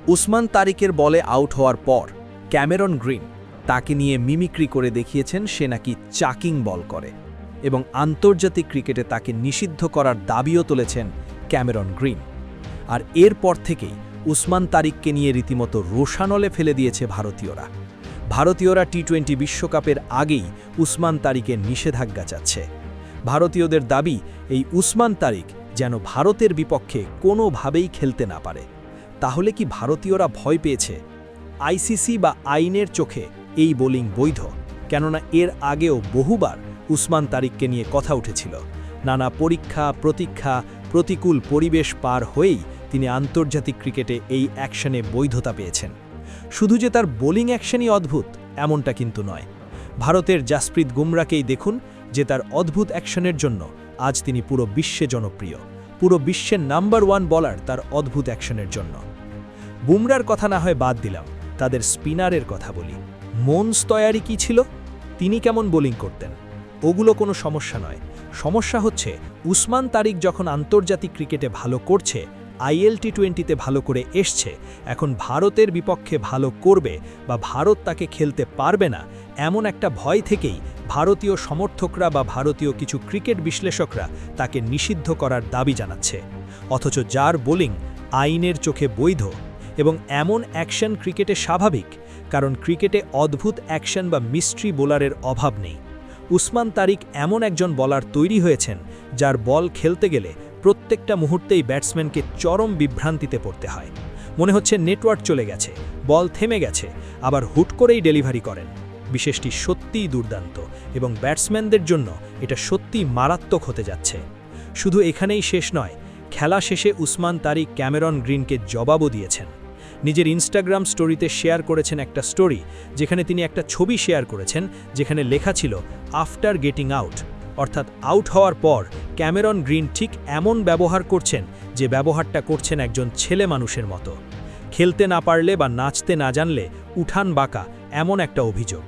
উসমান তারিকের বলে আউট হওয়ার পর ক্যামেরন গ্রিন তাকে নিয়ে মিমিক্রি করে দেখিয়েছেন সে নাকি চাকিং বল করে এবং আন্তর্জাতিক ক্রিকেটে তাকে নিষিদ্ধ করার দাবিও তুলেছেন ক্যামেরন গ্রিন। আর এরপর থেকেই উসমান তারিককে নিয়ে রীতিমতো রোষানলে ফেলে দিয়েছে ভারতীয়রা। ভারতীয়রা টি-20 বিশ্বকাপের আগেই উসমান তারিকের নিষেধাজ্ঞা চাচ্ছে। ভারতীয়দের দাবি এই উসমান তারিক যেন ভারতের বিপক্ষে কোনোভাবেই খেলতে না পারে। তাহলে কি ভারতীয়রা ভয় পেয়েছে? আইসিসি বা আইনের চোখে এই বোলিং বৈধ, কেননা এর আগেও বহুবার উসমান তারিককে নিয়ে কথা উঠেছিল। নানা পরীক্ষা প্রতীক্ষা প্রতিকূল পরিবেশ পার হয়েই তিনি আন্তর্জাতিক ক্রিকেটে এই অ্যাকশনে বৈধতা পেয়েছেন। শুধু যে তার বোলিং অ্যাকশনই অদ্ভুত এমনটা কিন্তু নয়। ভারতের জাসপ্রীত বুমরাকেই দেখুন, যে তার অদ্ভুত অ্যাকশনের জন্য আজ তিনি পুরো বিশ্বে জনপ্রিয়। পুরো বিশ্বের নাম্বার 1 বলার তার অদ্ভুত অ্যাকশনের জন্য। বুমরার কথা না হয় বাদ দিলাম, তাদের স্পিনারের কথা বলি। মনস তৈয়ারি কী ছিল, তিনি কেমন বোলিং করতেন, ওগুলো কোনো সমস্যা নয়। সমস্যা হচ্ছে উসমান তারিক যখন আন্তর্জাতিক ক্রিকেটে ভালো করছে, আইএল টি-20তে ভালো করে এসছে, এখন ভারতের বিপক্ষে ভালো করবে বা ভারত তাকে খেলতে পারবে না, এমন একটা ভয় থেকেই ভারতীয় সমর্থকরা বা ভারতীয় কিছু ক্রিকেট বিশ্লেষকরা তাকে নিষিদ্ধ করার দাবি জানাচ্ছে। অথচ যার বোলিং আইনের চোখে বৈধ এবং এমন অ্যাকশন ক্রিকেটে স্বাভাবিক, কারণ ক্রিকেটে অদ্ভুত অ্যাকশন বা মিস্ট্রি বোলারের অভাব নেই। উসমান তারিক এমন একজন বলার তৈরি হয়েছেন যার বল খেলতে গেলে প্রত্যেকটা মুহূর্তেই ব্যাটসম্যানকে চরম বিভ্রান্তিতে পড়তে হয়। মনে হচ্ছে নেটওয়ার্ক চলে গেছে, বল থেমে গেছে, আবার হুট করেই ডেলিভারি করেন। বিশেষটি সত্যিই দুর্দান্ত এবং ব্যাটসম্যানদের জন্য এটা সত্যিই মারাত্মক হতে যাচ্ছে। শুধু এখানেই শেষ নয়, খেলা শেষে উসমান তারিক ক্যামেরন গ্রিনকে জবাবও দিয়েছেন। নিজের ইনস্টাগ্রাম স্টোরিতে শেয়ার করেছেন একটা স্টোরি, যেখানে তিনি একটা ছবি শেয়ার করেছেন যেখানে লেখা ছিল আফটার গেটিং আউট, অর্থাৎ আউট হওয়ার পর ক্যামেরন গ্রিন ঠিক এমন ব্যবহার করছেন যে ব্যবহারটা করছেন একজন ছেলে মানুষের মতো। খেলতে না পারলে বা নাচতে না জানলে উঠান বাঁকা, এমন একটা অভিযোগ।